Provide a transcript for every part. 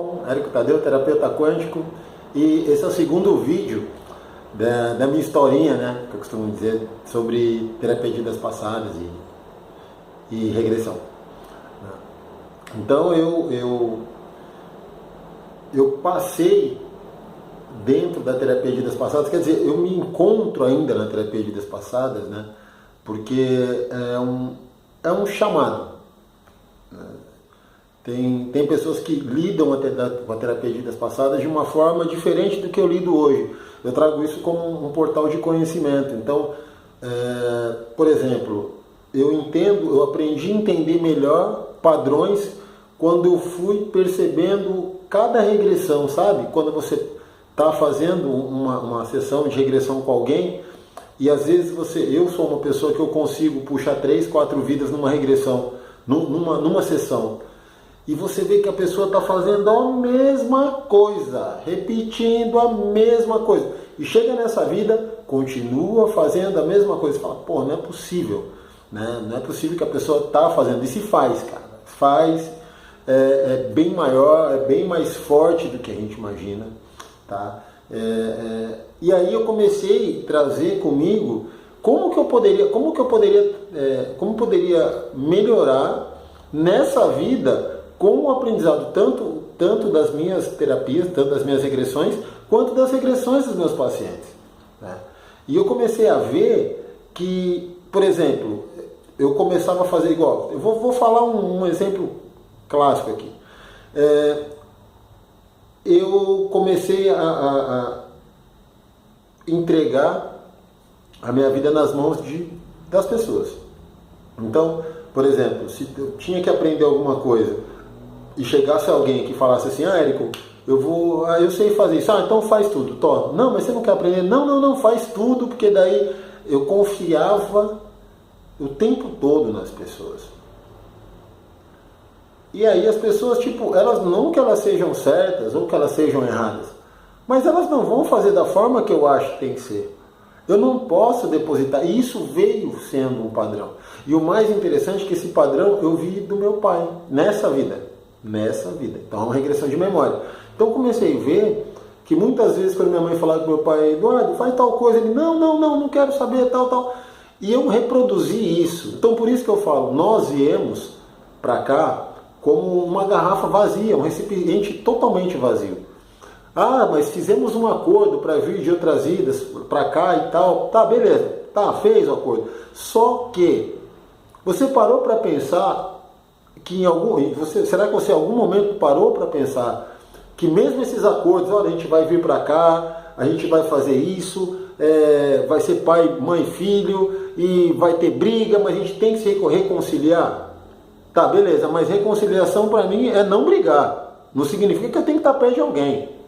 pessoal, Érico Tadeu, terapeuta quântico, e esse é o segundo vídeo da minha historinha, né, que eu costumo dizer, sobre terapia de vidas passadas e regressão. Então eu passei dentro da terapia de vidas passadas, quer dizer, eu me encontro ainda na terapia de vidas passadas, né, porque é um chamado. Tem pessoas que lidam com a terapia de vidas passadas de uma forma diferente do que eu lido hoje. Eu trago isso como um portal de conhecimento. Então, por exemplo, eu aprendi a entender melhor padrões quando eu fui percebendo cada regressão, sabe? Quando você está fazendo uma sessão de regressão com alguém e às vezes eu sou uma pessoa que eu consigo puxar 3, 4 vidas numa regressão, numa sessão. E você vê que a pessoa está fazendo a mesma coisa, repetindo a mesma coisa. E chega nessa vida, continua fazendo a mesma coisa. Você fala, pô, não é possível. Né? Não é possível que a pessoa está fazendo. E se faz, cara. Faz, é bem maior, é bem mais forte do que a gente imagina. Tá? E aí eu comecei a trazer comigo como poderia melhorar nessa vida com o aprendizado tanto das minhas terapias, tanto das minhas regressões, quanto das regressões dos meus pacientes. Né? E eu comecei a ver que, por exemplo, eu começava a fazer igual. Eu vou falar um exemplo clássico aqui. Eu comecei a entregar a minha vida nas mãos das pessoas. Então, por exemplo, se eu tinha que aprender alguma coisa e chegasse alguém que falasse assim, Érico, eu sei fazer isso, então faz tudo, Tó. Não, mas você não quer aprender? Não, faz tudo, porque daí eu confiava o tempo todo nas pessoas. E aí as pessoas, elas não que elas sejam certas ou que elas sejam erradas, mas elas não vão fazer da forma que eu acho que tem que ser. Eu não posso depositar, e isso veio sendo um padrão. E o mais interessante é que esse padrão eu vi do meu pai, nessa vida. Então é uma regressão de memória. Então eu comecei a ver que muitas vezes quando minha mãe falava com meu pai, Eduardo, faz tal coisa, ele, não quero saber, tal. E eu reproduzi isso. Então por isso que eu falo, nós viemos para cá como uma garrafa vazia, um recipiente totalmente vazio. Mas fizemos um acordo para vir de outras vidas para cá e tal. Tá, beleza. Tá, fez o acordo. Só que você parou para pensar que será que você em algum momento parou para pensar que mesmo esses acordos, olha, a gente vai vir para cá, a gente vai fazer isso, vai ser pai, mãe, filho, e vai ter briga, mas a gente tem que se reconciliar. Tá, beleza, mas reconciliação para mim é não brigar. Não significa que eu tenho que estar perto de alguém.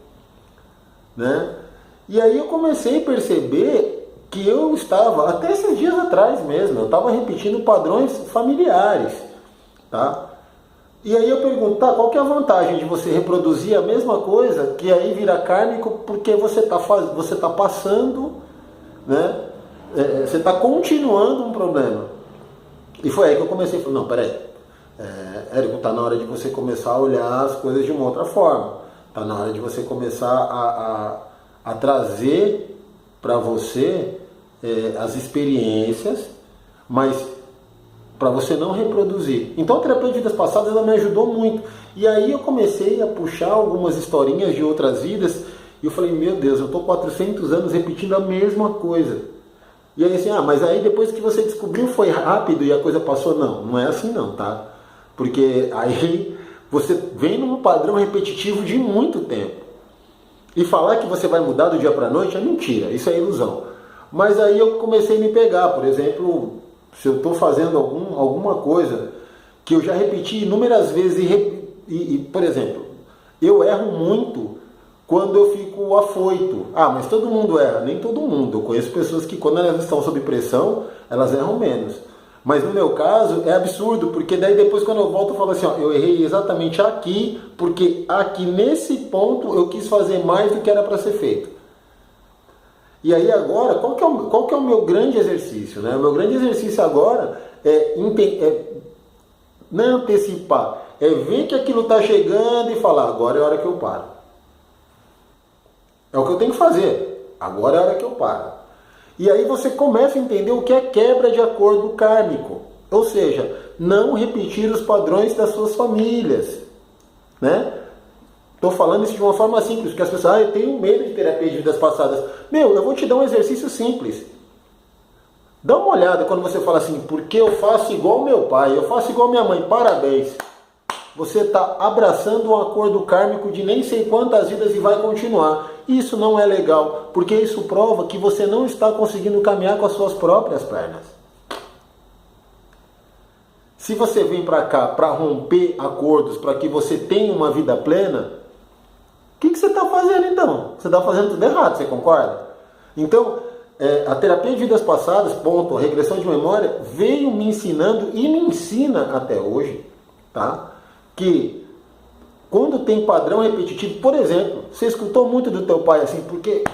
Né? E aí eu comecei a perceber que eu estava, até esses dias atrás mesmo, eu estava repetindo padrões familiares. Tá? E aí eu pergunto, qual que é a vantagem de você reproduzir a mesma coisa que aí vira kármico porque você está passando, né? Você está continuando um problema. E foi aí que eu comecei a falar, não, peraí, Érico, está na hora de você começar a olhar as coisas de uma outra forma. Está na hora de você começar a trazer para você as experiências, mas para você não reproduzir. Então a terapia de vidas passadas ela me ajudou muito. E aí eu comecei a puxar algumas historinhas de outras vidas e eu falei, meu Deus, eu estou 400 anos repetindo a mesma coisa. E aí assim, mas aí depois que você descobriu foi rápido e a coisa passou? Não é assim não, tá? Porque aí você vem num padrão repetitivo de muito tempo. E falar que você vai mudar do dia para a noite é mentira, isso é ilusão. Mas aí eu comecei a me pegar, por exemplo, se eu estou fazendo alguma coisa que eu já repeti inúmeras vezes por exemplo, eu erro muito quando eu fico afoito. Mas todo mundo erra, nem todo mundo. Eu conheço pessoas que quando elas estão sob pressão, elas erram menos. Mas no meu caso é absurdo, porque daí depois quando eu volto eu falo assim, eu errei exatamente aqui, porque aqui nesse ponto eu quis fazer mais do que era para ser feito. E aí agora, qual que é o meu grande exercício? Né? O meu grande exercício agora não é antecipar, É ver que aquilo está chegando e falar, agora é a hora que eu paro. É o que eu tenho que fazer. Agora é a hora que eu paro. E aí você começa a entender o que é quebra de acordo kármico. Ou seja, não repetir os padrões das suas famílias. Né? Estou falando isso de uma forma simples, porque as pessoas, eu tenho medo de terapia de vidas passadas. Eu vou te dar um exercício simples. Dá uma olhada quando você fala assim, porque eu faço igual meu pai, eu faço igual minha mãe, parabéns. Você está abraçando um acordo kármico de nem sei quantas vidas e vai continuar. Isso não é legal, porque isso prova que você não está conseguindo caminhar com as suas próprias pernas. Se você vem para cá para romper acordos, para que você tenha uma vida plena, o que você está fazendo então? Você está fazendo tudo errado, você concorda? Então, a terapia de vidas passadas, ponto, a regressão de memória, veio me ensinando e me ensina até hoje, tá? Que quando tem padrão repetitivo, por exemplo, você escutou muito do teu pai assim, porque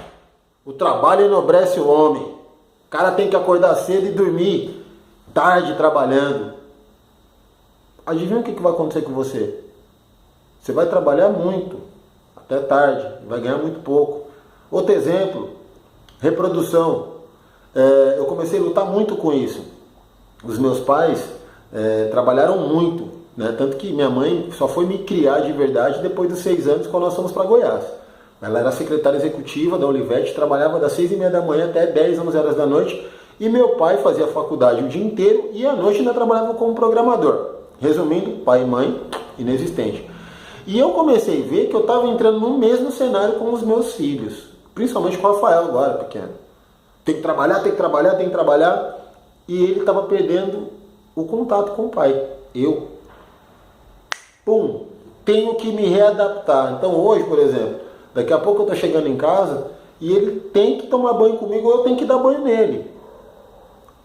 o trabalho enobrece o homem, o cara tem que acordar cedo e dormir tarde trabalhando. Adivinha o que vai acontecer com você? Você vai trabalhar muito, até tarde, vai ganhar muito pouco. Outro exemplo, reprodução. Eu comecei a lutar muito com isso. Os meus pais trabalharam muito. Né? Tanto que minha mãe só foi me criar de verdade depois dos 6 anos, quando nós fomos para Goiás. Ela era secretária executiva da Olivetti, trabalhava das 6h30 da manhã até 10, 11 horas da noite. E meu pai fazia faculdade o dia inteiro e à noite ainda trabalhava como programador. Resumindo, pai e mãe, inexistente. E eu comecei a ver que eu estava entrando no mesmo cenário com os meus filhos. Principalmente com o Rafael agora, pequeno. Tem que trabalhar, tem que trabalhar, tem que trabalhar. E ele estava perdendo o contato com o pai. Tenho que me readaptar. Então hoje, por exemplo, daqui a pouco eu estou chegando em casa e ele tem que tomar banho comigo ou eu tenho que dar banho nele.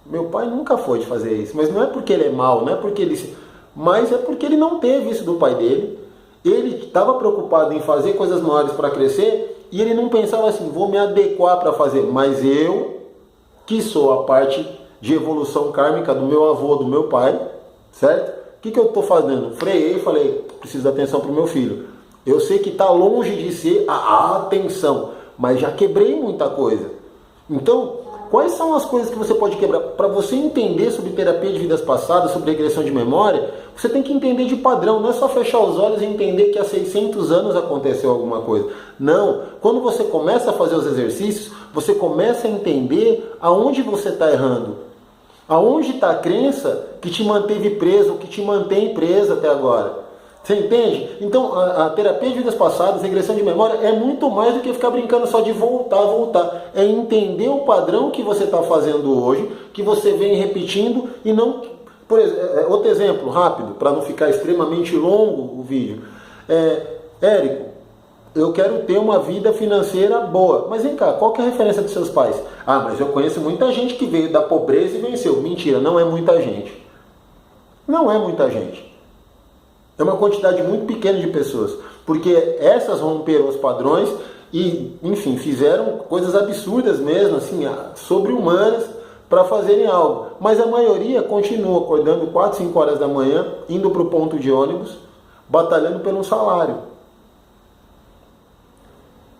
Meu pai nunca foi de fazer isso, mas não é porque ele é mau, não é porque ele... mas é porque ele não teve isso do pai dele. Ele estava preocupado em fazer coisas maiores para crescer e ele não pensava assim, vou me adequar para fazer. Mas eu, que sou a parte de evolução kármica do meu avô, do meu pai, certo? O que eu estou fazendo? Freiei e falei, preciso dar atenção para o meu filho. Eu sei que está longe de ser a atenção, mas já quebrei muita coisa. Então, quais são as coisas que você pode quebrar? Para você entender sobre terapia de vidas passadas, sobre regressão de memória, você tem que entender de padrão. Não é só fechar os olhos e entender que há 600 anos aconteceu alguma coisa. Não. Quando você começa a fazer os exercícios, você começa a entender aonde você está errando. Aonde está a crença que te manteve preso, que te mantém presa até agora? Você entende? Então, a terapia de vidas passadas, regressão de memória, é muito mais do que ficar brincando só de voltar. É entender o padrão que você está fazendo hoje, que você vem repetindo e não... Por exemplo, outro exemplo, rápido, para não ficar extremamente longo o vídeo. Érico, eu quero ter uma vida financeira boa. Mas vem cá, qual que é a referência dos seus pais? Mas eu conheço muita gente que veio da pobreza e venceu. Mentira, não é muita gente. Não é muita gente. É uma quantidade muito pequena de pessoas. Porque essas romperam os padrões e, enfim, fizeram coisas absurdas mesmo, assim, sobre-humanas para fazerem algo. Mas a maioria continua acordando 4, 5 horas da manhã, indo para o ponto de ônibus, batalhando por um salário.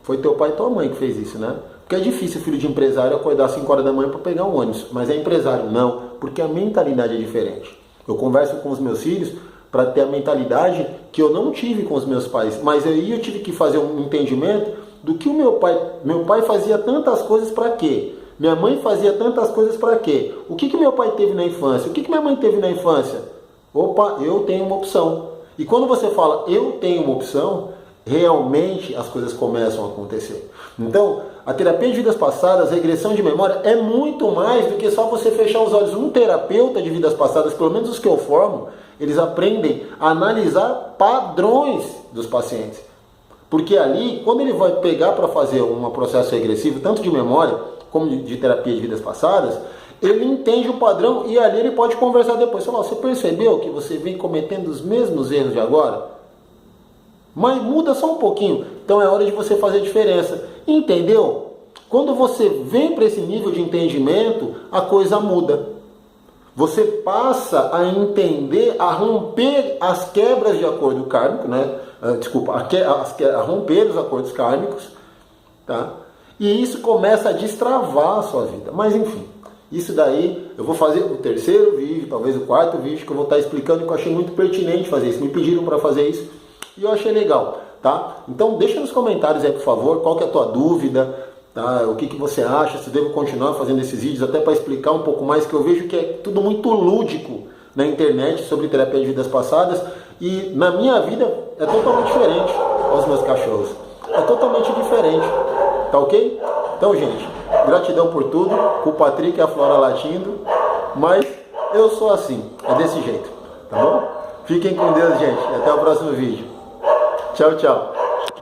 Foi teu pai e tua mãe que fez isso, né? Porque é difícil o filho de empresário acordar às 5 horas da manhã para pegar um ônibus. Mas é empresário? Não, porque a mentalidade é diferente. Eu converso com os meus filhos para ter a mentalidade que eu não tive com os meus pais. Mas aí eu tive que fazer um entendimento do que o meu pai fazia tantas coisas para quê? Minha mãe fazia tantas coisas para quê? O que meu pai teve na infância? O que minha mãe teve na infância? Opa, eu tenho uma opção. E quando você fala eu tenho uma opção, realmente as coisas começam a acontecer. Então, a terapia de vidas passadas, a regressão de memória, é muito mais do que só você fechar os olhos. Um terapeuta de vidas passadas, pelo menos os que eu formo, eles aprendem a analisar padrões dos pacientes. Porque ali, quando ele vai pegar para fazer um processo regressivo, tanto de memória como de terapia de vidas passadas, ele entende o padrão e ali ele pode conversar depois. Você percebeu que você vem cometendo os mesmos erros de agora? Mas muda só um pouquinho. Então é hora de você fazer diferença. Entendeu? Quando você vem para esse nível de entendimento, a coisa muda. você passa a entender, a romper as quebras de acordo kármico, né? Desculpa, a romper os acordos kármicos, tá? E isso começa a destravar a sua vida. Mas enfim, isso daí eu vou fazer o terceiro vídeo, talvez o quarto vídeo, que eu vou estar explicando, que eu achei muito pertinente fazer isso. Me pediram para fazer isso e eu achei legal, tá? Então deixa nos comentários aí, por favor, qual que é a tua dúvida, tá? O que você acha, se devo continuar fazendo esses vídeos, até para explicar um pouco mais, que eu vejo que é tudo muito lúdico na internet sobre terapia de vidas passadas, e na minha vida é totalmente diferente aos meus cachorros. É totalmente diferente, tá ok? Então, gente, gratidão por tudo, o Patrick e a Flora latindo, mas eu sou assim, é desse jeito, tá bom? Fiquem com Deus, gente, e até o próximo vídeo. Tchau, tchau.